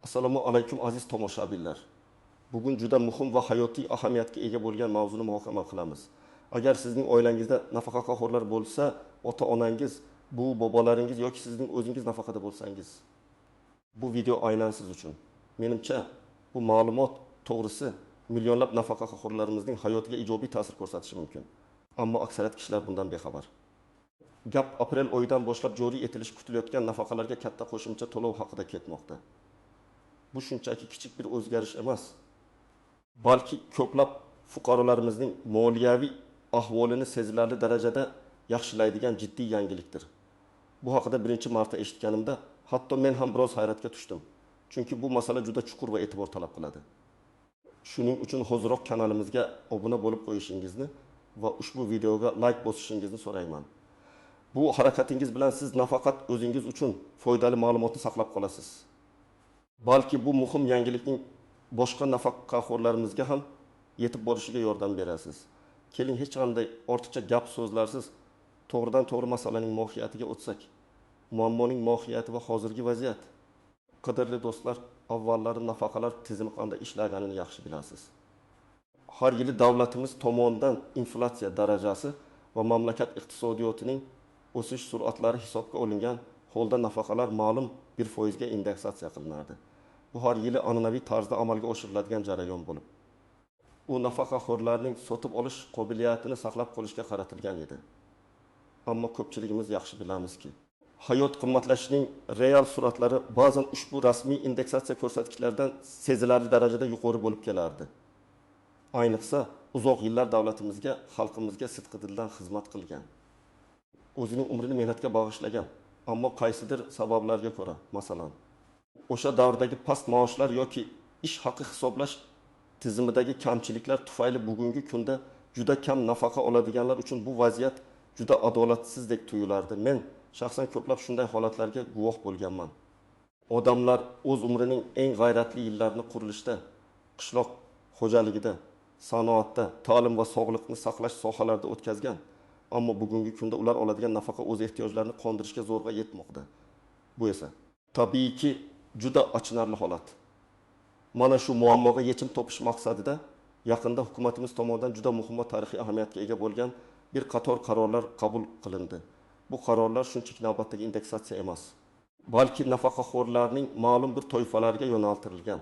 Assalomu alaykum aziz tomoshabinlar. Bugun juda muhim va hayotiy ahamiyatga ega bo'lgan mavzuni muhokama qilamiz. Agar sizning oilangizda nafaqaxo'rlar bo'lsa, ota-onangiz, bu bobolaringiz yoki sizning o'zingiz nafaqada bo'lsangiz, bu video aynan siz uchun. Menimcha, bu ma'lumot to'g'risi millionlab nafaqaxo'rlarimizning hayotiga ijobiy ta'sir ko'rsatishi mumkin. Ammo aksariyat kishilar bundan bexabar. Gap aprel oyidan boshlab joriy etilishi kutilayotgan nafaqalarga katta qo'shimcha to'lov haqida ketmoqda. Bu shunchaki kichik bir o'zgarish emas, balki ko'plab fuqarolarimizning moliyaviy ahvolini sezilarli darajada yaxshilaydigan jiddiy yangilikdir. Bu haqida birinchi marta eshitganimda hatto men ham biroz hayratga tushdim. Chunki bu masala juda chuqur va e'tibor talab qiladi. Shuning uchun hoziroq kanalimizga obuna bo'lib qo'yishingizni va ushbu videoga like bosishingizni so'rayman. Bu harakatingiz bilan siz nafaqat o'zingiz uchun foydali ma'lumotni saqlab qolasiz, balki bu muhim yangilikning boshqa nafaqaxo'rlarimizga ham yetib borishiga yordam berasiz. Keling hech qanday ortiqcha gap so'zlarsiz to'g'ridan to'g'ri masalaning mohiyatiga o'tsak. Muammoning mohiyati va hozirgi vaziyat. Qadrli do'stlar, avvallari nafaqalar tizimi qanday ishlaganini yaxshi bilasiz. Har yili davlatimiz tomonidan inflyatsiya darajasi va mamlakat iqtisodiyotining o'sish sur'atlari hisobga olingan holda nafaqalar ma'lum 1% ga indeksatsiya qilinadi. Bu har yili an'anaviy tarzda amalga oshiriladigan jarayon bo'lib, u nafaqaxo'rlarning sotib olish qobiliyatini saqlab qolishga qaratilgan edi. Ammo ko'pchiligimiz yaxshi bilamizki, hayot qimmatlashishining real sur'atlari ba'zan ushbu rasmiy indeksatsiya ko'rsatkichlaridan sezilarli darajada yuqori bo'lib kelardi. Ayniqsa, uzoq yillar davlatimizga, xalqimizga sidqi dildan xizmat qilgan, o'zining umrini mehnatga bag'ishlagan, ammo qaysidir sabablarga ko'ra, masalan, o'sha davrdagi past maoshlar yoki ish haqi hisoblash tizimidagi kamchiliklar tufayli bugungi kunda juda kam nafaqa oladiganlar uchun bu vaziyat juda adolatsizlik tuyulardi. Men shaxsan ko'plab shunday holatlarga guvoh bo'lganman. Odamlar o'z umrining eng g'ayratli yillarini qurilishda, qishloq xo'jaligida, sanoatda, ta'lim va sog'liqni saqlash sohalarida o'tkazgan. Ammo bugungi kunda ular oladigan nafaqa o'z ehtiyojlarini qondirishga zo'rg'a yetmoqda. Bu esa tabiiyki juda achinarli holat. Mana shu muammoga yechim topish maqsadida yaqinda hukumatimiz tomonidan juda muhim va tarixiy ahamiyatga ega bo'lgan bir qator qarorlar qabul qilindi. Bu qarorlar shunchaki navbatdagi indeksatsiya emas, balki nafaqaxo'rlarning ma'lum bir toifalariga yo'naltirilgan,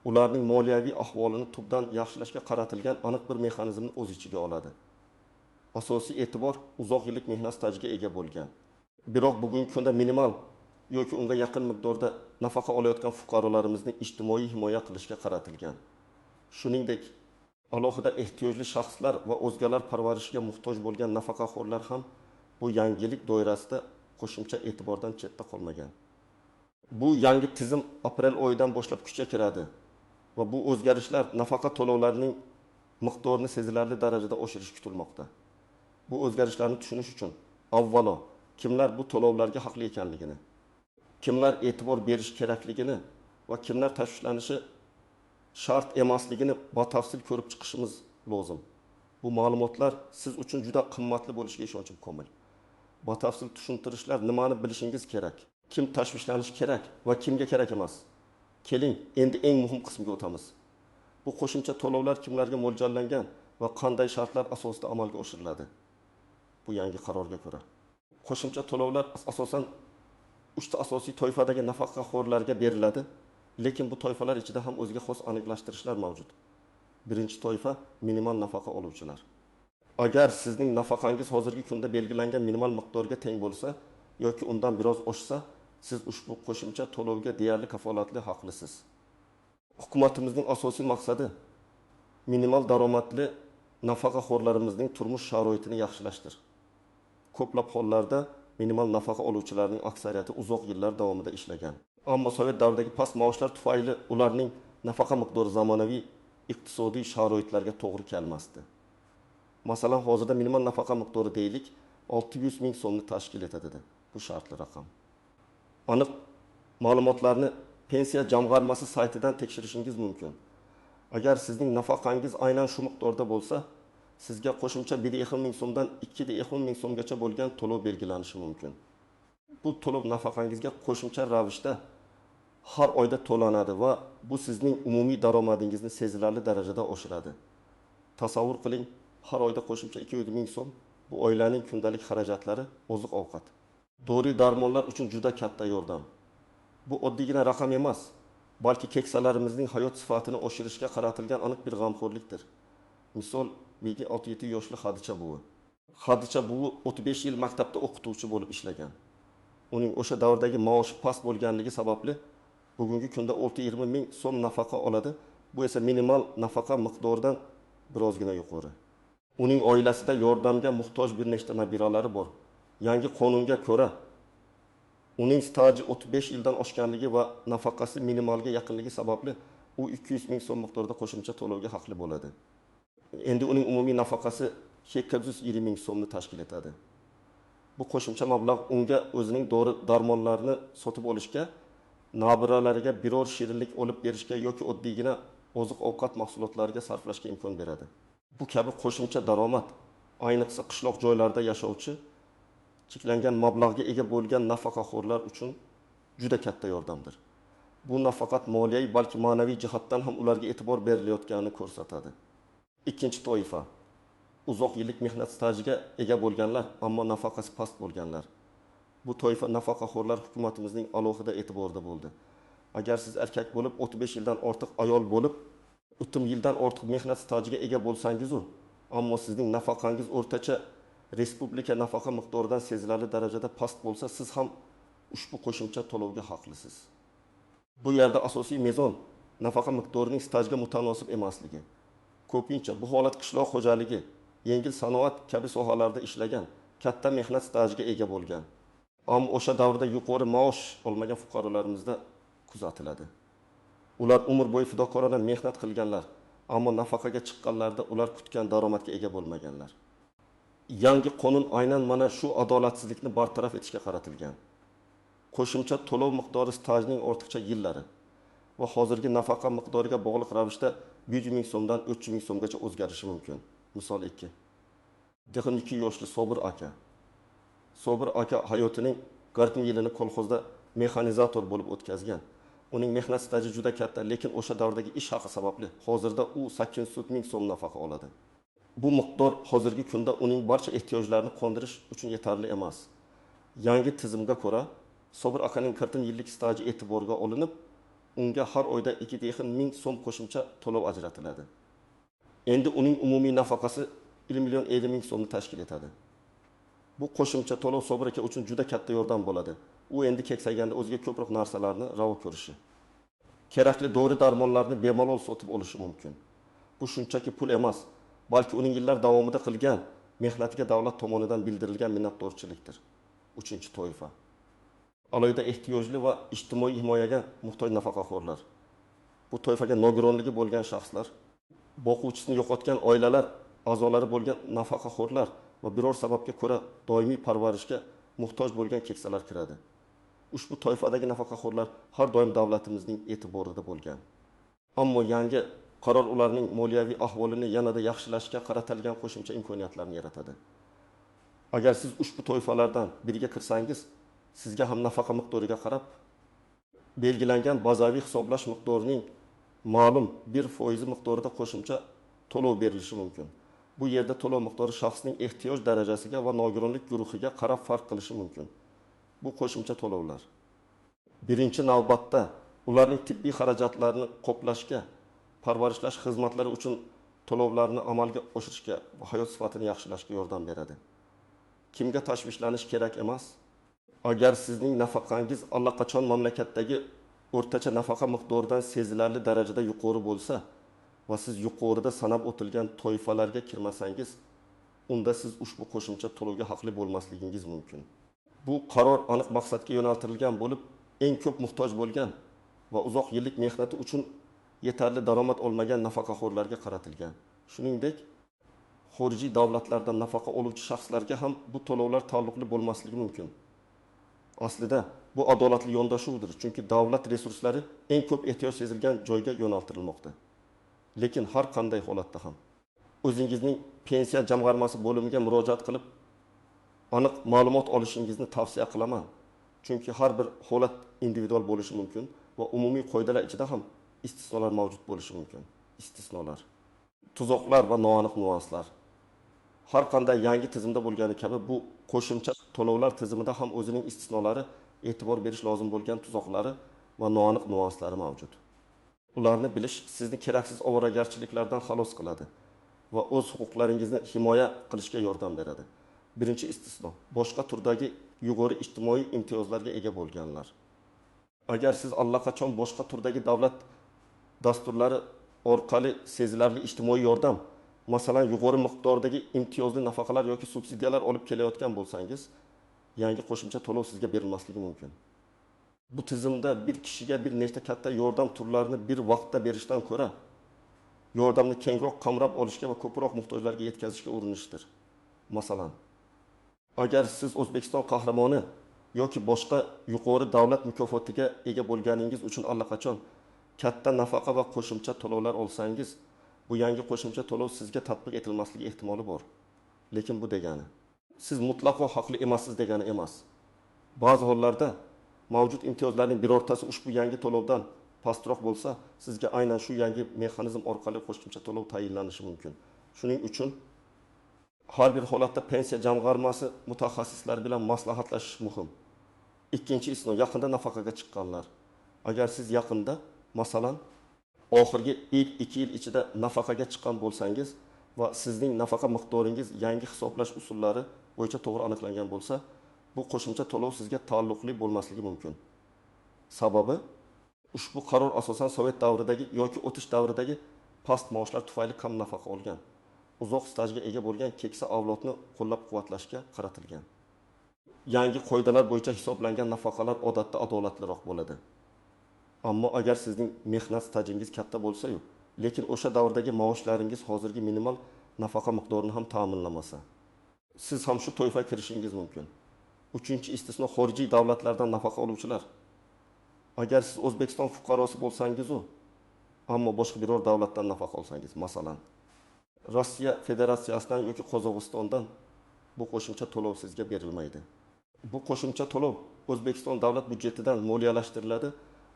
ularning moliyaviy ahvolini tubdan yaxshilashga qaratilgan aniq bir mexanizmni o'z ichiga oladi. Asosiy e'tibor uzoq yillik mehnat stajiga ega bo'lgan, biroq bugungi kunda minimal yoki unga yaqin miqdorda nafaqa olayotgan fuqarolarimizni ijtimoiy himoya qilishga qaratilgan. Shuningdek, alohida ehtiyojli shaxslar va o'zgalar parvarishiga muhtoj bo'lgan nafaqaxo'rlar ham bu yangilik doirasida qo'shimcha e'tibordan chetda qolmagan. Bu yangi tizim aprel oyidan boshlab kuchga kiradi va bu o'zgarishlar nafaqa to'lovlarining miqdorini sezilarli darajada oshirishi kutilmoqda. Bu o'zgarishlarni tushunish uchun avvalo kimlar bu to'lovlarga haqli ekanligini, kimlar e'tibor berish kerakligini va kimlar tashvishlanishi shart emasligini batafsil ko'rib chiqishimiz lozim. Bu ma'lumotlar siz uchun juda qimmatli bo'lishiga ishonchim komil. Batafsil tushuntirishlar nimani bilishingiz kerak, kim tashvishlanishi kerak va kimga kerak emas. Keling, endi eng muhim qismga o'tamiz. Bu qo'shimcha to'lovlar kimlarga mo'ljallangan va qanday shartlar asosida amalga oshiriladi? Bu yangi qarorga ko'ra qo'shimcha to'lovlar asosan 3 ta asosiy toifadagi nafaqaxo'rlarga beriladi, lekin bu toifalar ichida ham o'ziga xos aniqlashtirishlar mavjud. Birinchi toifa minimal nafaqa oluvchilar. Agar sizning nafaqangiz hozirgi kunda belgilangan minimal miqdorga teng bo'lsa yoki undan biroz oshsa, siz ushbu qo'shimcha to'lovga deyarli kafolatli haqlisiz. Hukumatimizning asosiy maqsadi minimal daromadli nafaqaxo'rlarimizning turmush sharoitini yaxshilashdir. Ko'plab hollarda minimal nafaqa oluvchilarning aksariyati uzoq yillar davomida ishlagan. Ammo Sovet davridagi past maoshlar tufayli ularning nafaqa miqdori zamonaviy iqtisodiy sharoitlarga to'g'ri kelmasdi. Masalan, hozirda minimal nafaqa miqdori deylik 600 ming so'mni tashkil etadi. Bu shartli raqam. Aniq ma'lumotlarni pensiya jamg'armasi saytidan tekshirishingiz mumkin. Agar sizning nafaqangiz aynan shu miqdorda bo'lsa, sizga qo'shimcha 1,5 ming so'mdan 2,5 ming so'mgacha bo'lgan to'lov belgilanishi mumkin. Bu to'lov nafaqangizga qo'shimcha ravishda har oyda to'lanadi va bu sizning umumiy daromadingizni sezilarli darajada oshiradi. Tasavvur qiling, har oyda qo'shimcha 200 ming so'm bu oilaning kundalik xarajatlari, oziq-ovqat. Dori-darmonlar uchun juda katta yordam. Bu oddiygina raqam emas, balki keksalarimizning hayot sifatini oshirishga qaratilgan aniq bir g'amxo'rlikdir. Misol, menga 6-7 yoshli Xadicha buvi. Xadicha buvi 35 yil maktabda o'qituvchi bo'lib ishlagan. Uning o'sha davrdagi maoshi past bo'lganligi sababli bugungi kunda 6-20 ming so'm nafaqa oladi. Bu esa minimal nafaqa miqdoridan birozgina yuqori. Uning oilasida yordamga muhtoj bir nechta nabiralari bor. Yangi qonunga ko'ra uning staji 35 yildan oshganligi va nafaqasi minimalga yaqinligi sababli u 200 ming so'm miqdorida qo'shimcha to'lovga haqli bo'ladi. Endi uning umumiy nafaqasi 820 ming so'mni tashkil etadi. Bu qo'shimcha mablag' unga o'zining dori-darmonlarini sotib olishga, nabiralariga biror shirinlik olib berishga yoki oddiygina oziq-ovqat mahsulotlariga sarflashga imkon beradi. Bu kabi qo'shimcha daromad, ayniqsa qishloq joylarda yashovchi, cheklangan mablag'ga ega bo'lgan nafaqaxo'rlar uchun juda katta yordamdir. Bu nafaqat moliyaviy, balki ma'naviy jihatdan ham ularga e'tibor berilayotganini ko'rsatadi. Ikkinchi toifa, uzoq yillik mehnat stajiga ega bo'lganlar, ammo nafaqasi past bo'lganlar. Bu toifa nafaqaxo'rlar hukumatimizning alohida e'tiborida bo'ldi. Agar siz erkak bo'lib, 35 yildan ortiq ayol bo'lib, 30 yildan ortiq mehnat stajiga ega bo'lsangiz, ammo sizning nafaqangiz o'rtacha respublika nafaqa miqdoridan sezilarli darajada past bo'lsa, siz ham ushbu qo'shimcha to'lovga haqlisiz. Bu yerda asosiy mezon nafaqa miqdorining stajga mutanosib emasligi. Ko'pincha bu holat qishloq xo'jaligi, yengil sanoat kabi sohalarda ishlagan, katta mehnat stajiga ega bo'lgan, ammo o'sha davrda yuqori maosh olmagan fuqarolarimizda kuzatiladi. Ular umr bo'yi fidokorona mehnat qilganlar, ammo nafaqaga chiqqanlarda ular kutgan daromadga ega bo'lmaganlar. Yangi qonun aynan mana shu adolatsizlikni bartaraf etishga qaratilgan. Qo'shimcha to'lov miqdori stajning ortiqcha yillari va hozirgi nafaqa miqdoriga bog'liq ravishda 100 ming so'mdan 300 ming so'mgacha o'zgarishi mumkin. Misol 2. 2 yoshli Sobir aka. Sobir aka hayotining 40 yilini kolxozda mexanizator bo'lib o'tkazgan. Uning mehnat staji juda katta, lekin o'sha davrdagi ish haqi sababli hozirda u 800 ming so'm nafaqa oladi. Bu miqdor hozirgi kunda uning barcha ehtiyojlarini qondirish uchun yetarli emas. Yangi tizimga ko'ra, Sobir akaning 40 yillik staji e'tiborga olinib, unga har oyda 2 ming so'm qo'shimcha to'lov ajratiladi. Endi uning umumiy nafaqasi 1,50 ming so'mni tashkil etadi. Bu qo'shimcha to'lov Sobir aka uchun juda katta yordam bo'ladi. U endi keksaganda o'ziga ko'proq narsalarni ravo ko'rishi, kerakli dori-darmonlarni bemalol sotib olishi mumkin. Bu shunchaki pul emas, balki uning yillar davomida qilgan mehnatiga davlat tomonidan bildirilgan minnatdorchilikdir. Uchinchi toifa, alohida ehtiyojli va ijtimoiy himoyaga muhtoj nafaqaxo'rlar. Bu toifaga nogironligi bo'lgan shaxslar, boquvchisini yo'qotgan oilalar a'zolari bo'lgan nafaqaxo'rlar va biror sababga ko'ra doimiy parvarishga muhtoj bo'lgan keksalar kiradi. Ushbu toifadagi nafaqaxo'rlar har doim davlatimizning e'tiborida bo'lgan. Ammo yangi qaror ularning moliyaviy ahvolini yanada yaxshilashga qaratilgan qo'shimcha imkoniyatlarni yaratadi. Agar siz ushbu toifalardan biriga kirsangiz, sizga ham nafaqa miqdoriga qarab belgilangan bazaviy hisoblash miqdorining ma'lum 1% miqdorida qo'shimcha to'lov berilishi mumkin. Bu yerda to'lov miqdori shaxsning ehtiyoj darajasiga va nogironlik guruhiga qarab farq qilishi mumkin. Bu qo'shimcha to'lovlar birinchi navbatda ularning tibbiy xarajatlarini qoplashga, parvarishlash xizmatlari uchun to'lovlarni amalga oshirishga va hayot sifatini yaxshilashga yordam beradi. Kimga tashvishlanish kerak emas? Agar sizning nafaqangiz allaqachon mamlakatdagi o'rtacha nafaqa miqdoridan sezilarli darajada yuqori bo'lsa va siz yuqorida sanab o'tilgan toifalarga kirmasangiz, unda siz ushbu qo'shimcha to'lovga haqli bo'lmasligingiz mumkin. Bu qaror aniq maqsadga yo'naltirilgan bo'lib, eng ko'p muhtoj bo'lgan va uzoq yillik mehnati uchun yetarli daromad olmagan nafaqaxo'rlarga qaratilgan. Shuningdek, xorijiy davlatlardan nafaqa oluvchi shaxslarga ham bu to'lovlar taalluqli bo'lmasligi mumkin. Aslida bu adolatli yondashuvdir, chunki davlat resurslari eng ko'p ehtiyoj sezilgan joyga yo'naltirilmoqda. Lekin har qanday holatda ham o'zingizning pensiya jamg'armasi bo'limiga murojaat qilib, aniq ma'lumot olishingizni tavsiya qilaman. Chunki har bir holat individual bo'lishi mumkin va umumiy qoidalar ichida ham istisnolar mavjud bo'lishi mumkin. Istisnolar. Tuzoqlar va noaniq nuanslar. Har qanday yangi tizimda bo'lgani kabi bu qo'shimcha to'lovlar tizimida ham o'zining istisnolari, e'tibor berish lozim bo'lgan tuzoqlari va noaniq nuanslari mavjud. Ularni bilish sizni keraksiz ovoragarchiliklardan xalos qiladi va o'z huquqlaringizni himoya qilishga yordam beradi. Birinchi istisno, boshqa turdagi yuqori ijtimoiy imtiyozlarga ega bo'lganlar. Agar siz allaqachon boshqa turdagi davlat dasturlari orqali sezilarli ijtimoiy yordam, masalan, yuqori miqdordagi imtiyozli nafaqalar yoki subsidiyalar olib kelayotgan bo'lsangiz, yangi qo'shimcha to'lov sizga berilmasligi mumkin. Bu tizimda bir kishiga bir nechta katta yordam turlarini bir vaqtda berishdan ko'ra, yordamni kengroq qamrab olishga va ko'proq muhtojlarga yetkazishga urinishdir. Masalan, agar siz O'zbekiston qahramoni yoki boshqa yuqori davlat mukofotiga ega bo'lganingiz uchun allaqachon katta nafaqa va qo'shimcha to'lovlar olsangiz, bu yangi qo'shimcha to'lov sizga tatbiq etilmasligi ehtimoli bor. Lekin bu degani siz mutlaqo haqli emassiz degani emas. Ba'zi hollarda mavjud imtiyozlarning birortasi ushbu yangi to'lovdan pastroq bo'lsa, sizga aynan shu yangi mexanizm orqali qo'shimcha to'lov tayinlanishi mumkin. Shuning uchun har bir holatda pensiya jamg'armasi mutaxassislari bilan maslahatlashish muhim. Ikkinchi istisno, yaqinda nafaqaga chiqqanlar. Agar siz yaqinda, masalan, oxirgi 2 yil ichida nafaqaga chiqqan bo'lsangiz va sizning nafaqa miqdoringiz yangi hisoblash usullari bo'yicha to'g'ri aniqlangan bo'lsa, bu qo'shimcha to'lov sizga taalluqli bo'lmasligi mumkin. Sababi, ushbu qaror asosan Sovet davridagi yoki o'tish davridagi past maoshlar tufayli kam nafaqa olgan, uzoq stajga ega bo'lgan keksa avlodni qo'llab-quvvatlashga qaratilgan. Yangi qoidalar bo'yicha hisoblangan nafaqalar odatda adolatliroq bo'ladi. Ammo agar sizning mehnat stajingiz katta bo'lsa-yu, lekin o'sha davrdagi maoshlaringiz hozirgi minimal nafaqa miqdorini ham ta'minlamasa, siz ham shu to'yfa kirishingiz mumkin. Uchinchi istisno, xorijiy davlatlardan nafaqa oluvchilar. Agar siz O'zbekiston fuqarosi bo'lsangiz-u, ammo boshqa biror davlatdan nafaqa olsangiz, masalan, Rossiya Federatsiyasidan yoki Qozog'istondan, bu qo'shimcha to'lov sizga berilmaydi. Bu qo'shimcha to'lov O'zbekiston davlat byudjetidan moliyalashtiriladi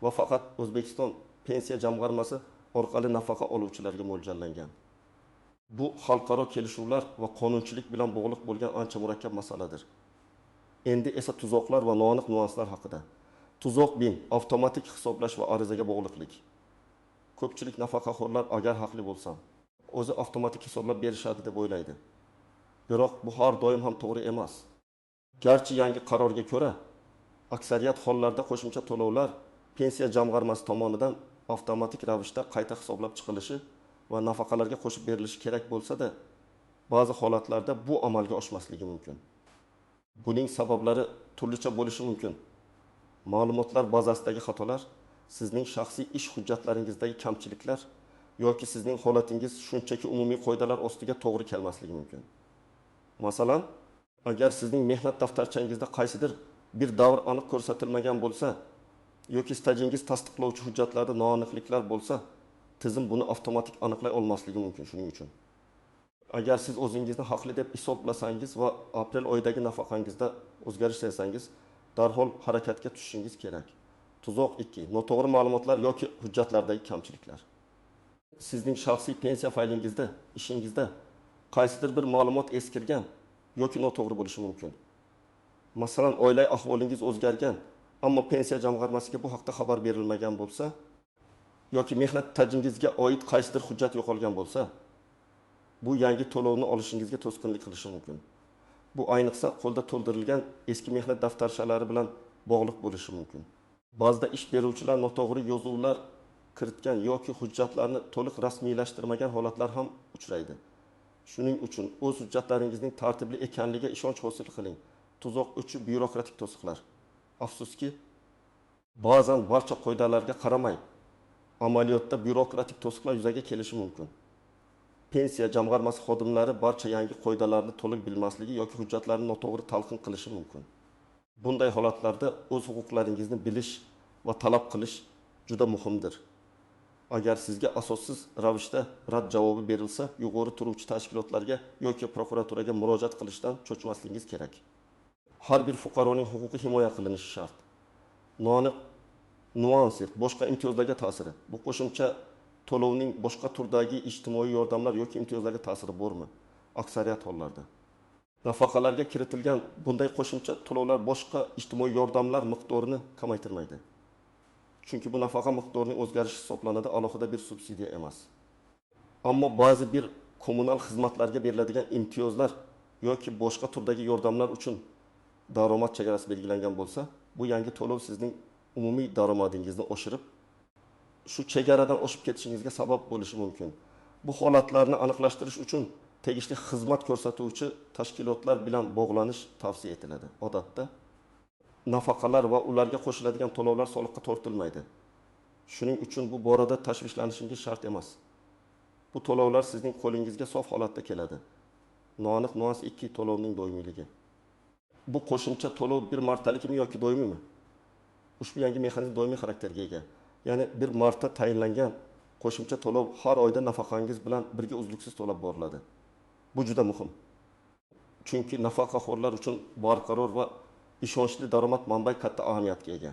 va faqat O'zbekiston pensiya jamg'armasi orqali nafaqa oluvchilarga mo'ljallangan. Bu xalqaro kelishuvlar va qonunchilik bilan bog'liq bo'lgan ancha murakkab masaladir. Endi esa tuzoqlar va noaniq nuanslar haqida. Tuzoq bin avtomatik hisoblash va arizaga bog'liqlik. Ko'pchilik nafaqaxo'rlar agar haqli bo'lsam, o'zi avtomatik hisoblab berishadi deb o'ylaydi. Biroq bu har doim ham to'g'ri emas. Garchi yangi qarorga ko'ra, aksariyat hollarda qo'shimcha to'lovlar pensiya jamg'armasi tomonidan avtomatik ravishda qayta hisoblab chiqilishi va nafaqalarga qo'shib berilishi kerak bo'lsa-da, ba'zi holatlarda bu amalga oshmasligi mumkin. Buning sabablari turlicha bo'lishi mumkin. Ma'lumotlar bazasidagi xatolar, sizning shaxsiy ish hujjatlaringizdagi kamchiliklar yoki sizning holatingiz shunchaki umumiy qoidalar ostiga to'g'ri kelmasligi mumkin. Masalan, agar sizning mehnat daftarchangizda qaysidir bir davr aniq ko'rsatilmagan bo'lsa yoki stajingiz tasdiqlovchi hujjatlarda noaniqliklar bo'lsa, tizim buni avtomatik aniqlay olmasligi mumkin. Shuning uchun agar siz o'zingizni haqli deb hisoblasangiz va aprel oyidagi nafaqangizda o'zgarish sezsangiz, darhol harakatga tushishingiz kerak. Tuzoq 2. Noto'g'ri ma'lumotlar yoki hujjatlardagi kamchiliklar. Sizning shaxsiy pensiya faylingizda, ishingizda qaysidir bir ma'lumot eskirgan yoki noto'g'ri bo'lishi mumkin. Masalan, oila ahvolingiz o'zgargan, ammo pensiya jamg'armasiga bu haqda xabar berilmagan bo'lsa, yoki mehnat stajingizga oid qaysidir hujjat yo'qolgan bo'lsa, bu yangi to'lovni olishingizga to'sqinlik qilishi mumkin. Bu ayniqsa qo'lda to'ldirilgan eski mehnat daftarshalari bilan bog'liq bo'lishi mumkin. Ba'zida ish beruvchilar noto'g'ri yozuvlar kiritgan yoki hujjatlarni to'liq rasmiylashtirmagan holatlar ham uchraydi. Shuning uchun o'z hujjatlaringizning tartibli ekanligiga ishonch hosil qiling. Tuzoq 3 byurokratik to'siqlar. Afsuski, ba'zan barcha qoidalarga qaramay, amaliyotda byurokratik to'siqlar yuzaga kelishi mumkin. Pensiya jamg'armasi xodimlari barcha yangi qoidalarni to'liq bilmasligi yoki hujjatlarni noto'g'ri talqin qilishi mumkin. Bunday holatlarda o'z huquqlaringizni bilish va talab qilish juda muhimdir. Agar sizga asossiz ravishda rad javobi berilsa, yuqori turuvchi tashkilotlarga yoki prokuraturaga murojaat qilishdan cho'chimasligingiz kerak. Har bir fuqaroning huquqi himoya qilinishi shart. Noaniq nuansi, boshqa imtiyozlarga ta'siri. Bu qo'shimcha to'lovning boshqa turdagi ijtimoiy yordamlar yoki imtiyozlarga ta'siri bormi? Aksariyat hollarda. Nafaqalarga kiritilgan bunday qo'shimcha to'lovlar boshqa ijtimoiy yordamlar miqdorini kamaytirmaydi. Chunki bu nafaqa miqdorining o'zgarishi hisoblanadi, alohida bir subsidiya emas. Ammo ba'zi bir kommunal xizmatlarga beriladigan imtiyozlar yoki boshqa turdagi yordamlar uchun daromad chegarasi belgilangan bo'lsa, bu yangi to'lov sizning umumiy daromadingizni oshirib, shu chegaradan oshib ketishingizga sabab bo'lishi mumkin. Bu holatlarni aniqlashtirish uchun tegishli xizmat ko'rsatuvchi tashkilotlar bilan bog'lanish tavsiya etiladi. Odatda nafaqalar va ularga qo'shiladigan to'lovlar soliqqa tortilmaydi. Shuning uchun bu borada tashvishlanishingiz shart emas. Bu to'lovlar sizning qo'lingizga sof holatda keladi. Noaniq nuans 2 to'lovning doimiyligi. Bu qo'shimcha to'lov bir martalikmi yoki doimiymi? Ushbu yangi mexanizm doimiy xarakterga ega. Ya'ni bir marta tayinlangan qo'shimcha to'lov har oyda nafaqangiz bilan birga uzluksiz to'lab boriladi. Bu juda muhim. Chunki nafaqaxo'rlar uchun barqaror va ishonchli daromad manbai katta ahamiyatga ega.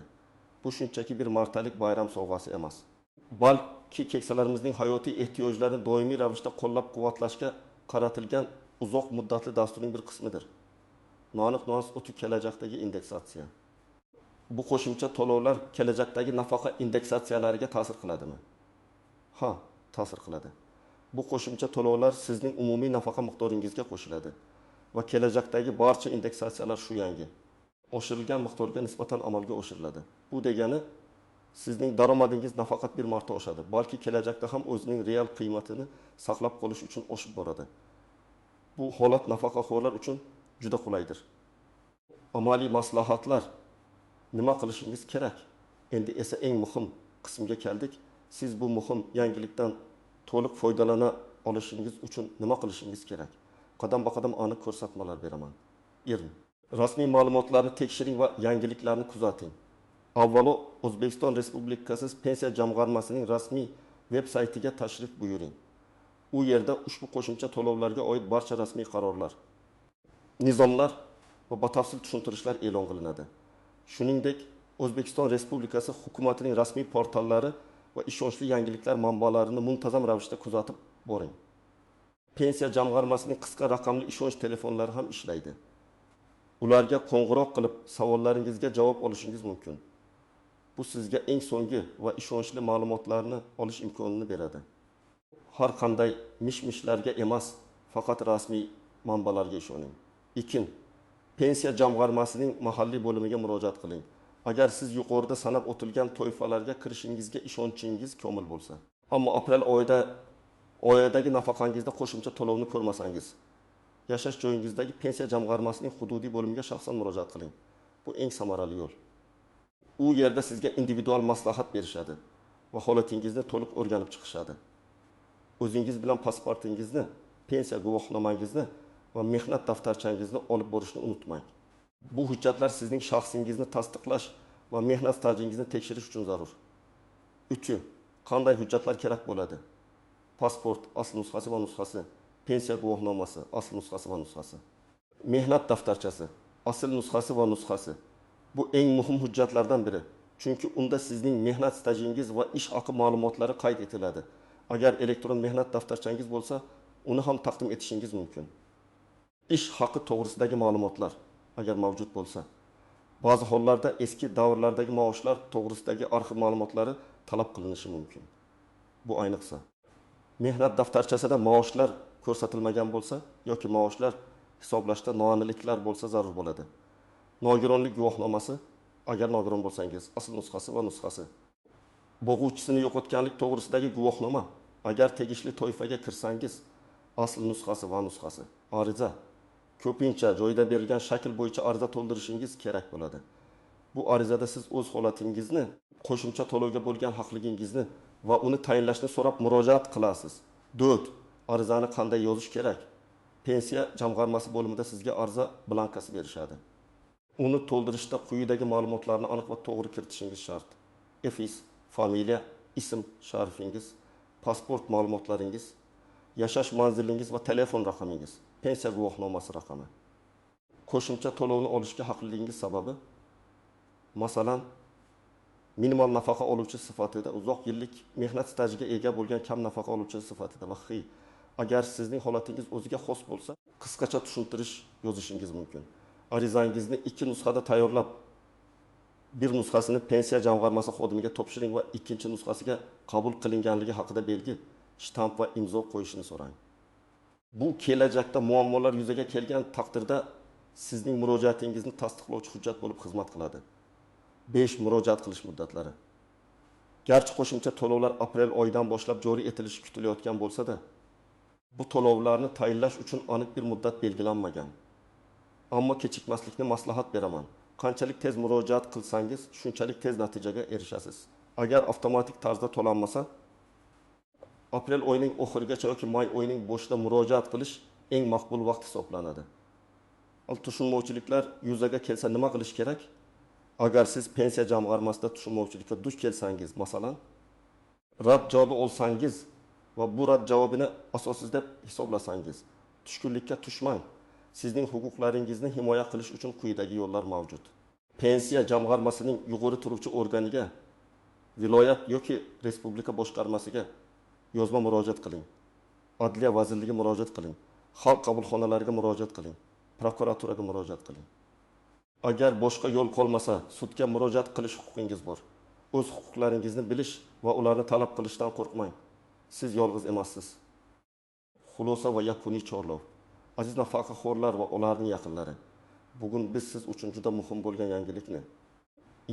Bu shunchaki bir martalik bayram sovg'asi emas. Balki keksalarimizning hayotiy ehtiyojlarini doimiy ravishda qo'llab-quvvatlashga qaratilgan uzoq muddatli dasturning bir qismidir. Noaniq nuans 30 kelajakdagi indeksatsiya. Bu qo'shimcha to'lovlar kelajakdagi nafaqa indeksatsiyalariga ta'sir qiladimi? Ha, ta'sir qiladi. Bu qo'shimcha to'lovlar sizning umumiy nafaqa miqdoringizga qo'shiladi va kelajakdagi barcha indeksatsiyalar shu yangi oshirilgan miqdorga nisbatan amalga oshiriladi. Bu degani sizning daromadingiz nafaqat bir marta oshadi, balki kelajakda ham o'zining real qiymatini saqlab qolish uchun oshib boradi. Bu holat nafaqaxo'rlar uchun juda qulaydir. Amaliy maslahatlar nima qilishingiz kerak? Endi esa eng muhim qismga keldik. Siz bu muhim yangilikdan to'liq foydalana olishingiz uchun nima qilishingiz kerak? Qadam-qadam aniq ko'rsatmalar beraman. Rasmiy ma'lumotlarni tekshiring va yangiliklarni kuzating. Avvalo O'zbekiston Respublikasi Pensiya jamg'armasining rasmiy veb-saytiga tashrif buyuring. U yerda ushbu qo'shimcha to'lovlarga oid barcha rasmiy qarorlar, nizomlar va batafsil tushuntirishlar e'lon qilinadi. Shuningdek, O'zbekiston Respublikasi hukumatining rasmiy portallari va ishonchli yangiliklar manbalarini muntazam ravishda kuzatib boring. Pensiya jamg'armasining qisqa raqamli ishonch telefonlari ham ishlaydi. Ularga qo'ng'iroq qilib savollaringizga javob olishingiz mumkin. Bu sizga eng so'nggi va ishonchli ma'lumotlarni olish imkonini beradi. Har qanday mish-mishlarga emas, faqat rasmiy manbalarga ishoning. 2. Pensiya jamg'armasining mahalliy bo'limiga murojaat qiling. Agar siz yuqorida sanab o'tilgan toifalarga kirishingizga ishonchingiz komil bo'lsa, ammo aprel oyidagi nafaqangizda qo'shimcha to'lovni ko'rmasangiz, yashash joyingizdagi pensiya jamg'armasining hududiy bo'limiga shaxsan murojaat qiling. Bu eng samarali yo'l. U yerda sizga individual maslahat berishadi va holatingizni to'liq o'rganib chiqishadi. O'zingiz bilan pasportingizni, pensiya guvohnomangizni va mehnat daftarchangizni olib borishni unutmang. Bu hujjatlar sizning shaxsingizni tasdiqlash va mehnat stajingizni tekshirish uchun zarur. 3. Qanday hujjatlar kerak bo'ladi? Pasport, asl nusxasi va nusxasi, pensiya guvohnomasi, asl nusxasi va nusxasi. Mehnat daftarchasi, asl nusxasi va nusxasi. Bu eng muhim hujjatlardan biri. Chunki unda sizning mehnat stajingiz va ish haqi ma'lumotlari qayd etiladi. Agar elektron mehnat daftarchangiz bo'lsa, uni ham taqdim etishingiz mumkin. Ish haqi to'g'risidagi ma'lumotlar agar mavjud bo'lsa, ba'zi hollarda eski davrlardagi maoshlar to'g'risidagi arxiv ma'lumotlari talab qilinishi mumkin. Bu ayniqsa mehnat daftarchasida maoshlar ko'rsatilmagan bo'lsa yoki maoshlar hisoblashda noaniqliklar bo'lsa zarur bo'ladi. Nogironlik guvohnomasi, agar nogiron bo'lsangiz, asl nusxasi va nusxasi. Bo'g'uvchisini yo'qotganlik to'g'risidagi guvohnoma, agar tegishli toifaga kirsangiz, asl nusxasi va nusxasi. Ariza, ko'pincha joyida berilgan shakl bo'yicha ariza to'ldirishingiz kerak bo'ladi. Bu arizada siz o'z holatingizni, qo'shimcha to'lovga bo'lgan haqligingizni va uni tayinlashni so'rab murojaat qilasiz. 4. Arizani qanday yozish kerak? Pensiya jamg'armasi bo'limida sizga ariza blankasi berishadi. Uni to'ldirishda quyidagi ma'lumotlarni aniq va to'g'ri kiritishingiz shart. EFIS, familiya, ism, sharifingiz, pasport ma'lumotlaringiz, yashash manzilingiz va telefon raqamingiz, pensiya guvohnomasi raqami. Qo'shimcha to'lovni olishga haqliligingiz sababi, masalan, minimal nafaqa oluvchi sifatida, uzoq yillik mehnat stajiga ega bo'lgan kam nafaqa oluvchi sifatida va agar sizning holatingiz o'ziga xos bo'lsa, qisqacha tushuntirish yozishingiz mumkin. Arizangizni 2 nusxada tayyorlab, bir nusxasini pensiya jamg'armasi xodimiga topshiring va ikkinchi nusxasiga qabul qilinganligi haqida belgi, shtamp va imzo qo'yishini so'rang. Bu kelajakda muammolar yuzaga kelgan taqdirda sizning murojaatingizni tasdiqlovchi hujjat bo'lib xizmat qiladi. 5 murojaat qilish muddatlari. Garchi qo'shimcha to'lovlar aprel oyidan boshlab joriy etilishi kutilayotgan bo'lsa-da, bu to'lovlarni tayinlash uchun aniq bir muddat belgilanmagan. Ammo kechikmaslikni maslahat beraman. Qanchalik tez murojaat qilsangiz, shunchalik tez natijaga erishasiz. Agar avtomatik tarzda to'lanmasa, aprel oyining oxirigacha yoki may oyining boshida murojaat qilish eng maqbul vaqt hisoblanadi. Tushunmovchiliklar yuzaga kelsa nima qilish kerak? Agar siz pensiya jamg'armasida tushunmovchilikka duch kelsangiz, masalan, rad javobi olsangiz va bu rad javobini asossiz deb hisoblasangiz, tushkunlikka tushmang. Sizning huquqlaringizni himoya qilish uchun quyidagi yo'llar mavjud. Pensiya jamg'armasining yuqori turuvchi organiga, viloyat yoki respublika boshqarmasiga yozma murojaat qiling. Adliya vazirligiga murojaat qiling. Xalq qabulxonalariga murojaat qiling. Prokuraturaga murojaat qiling. Agar boshqa yo'l qolmasa, sudga murojaat qilish huquqingiz bor. O'z huquqlaringizni bilish va ularni talab qilishdan qo'rqmang. Siz yolg'iz emassiz. Xulosa va yakuniy chorlov. Aziz nafaqaxo'rlar va ularning yaqinlari, bugun biz siz uchun juda muhim bo'lgan yangilikni,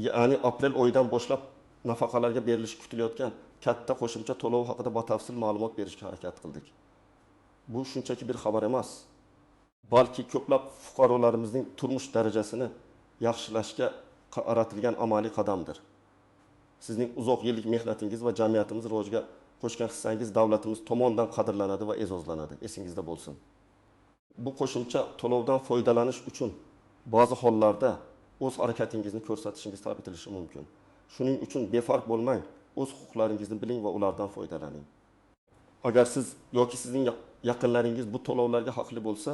ya'ni aprel oyidan boshlab nafaqalarga berilishi kutilayotgan katta qo'shimcha to'lov haqida batafsil ma'lumot berishga harakat qildik. Bu shunchaki bir xabar emas, balki ko'plab fuqarolarimizning turmush darajasini yaxshilashga qaratilgan amaliy qadamdir. Sizning uzoq yillik mehnatingiz va jamiyatimiz rivojiga qo'shgan hissangiz davlatimiz tomonidan qadrlanadi va e'zozlanadi. Esingizda bo'lsin. Bu qo'shimcha to'lovdan foydalanish uchun ba'zi hollarda o'z harakatingizni ko'rsatishingiz talab etilishi mumkin. Shuning uchun befarq bo'lmang, o'z huquqlaringizni biling va ulardan foydalaning. Agar siz yoki sizning yaqinlaringiz bu to'lovlarga haqli bo'lsa,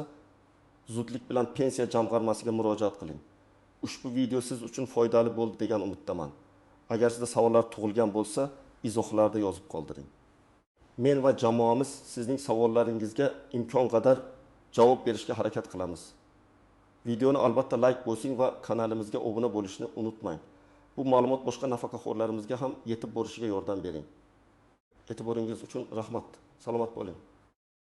zudlik bilan pensiya jamg'armasiga murojaat qiling. Ushbu video siz uchun foydali bo'ldi degan umiddaman. Agar sizda savollar tug'ilgan bo'lsa, izohlarda yozib qoldiring. Men va jamoamiz sizning savollaringizga imkon qadar javob berishga harakat qilamiz. Videoni albatta like bosing va kanalimizga obuna bo'lishni unutmang. Bu ma'lumot boshqa nafaqaxo'rlarimizga ham yetib borishiga yordam bering. E'tiboringiz uchun rahmat. Salomat bo'ling.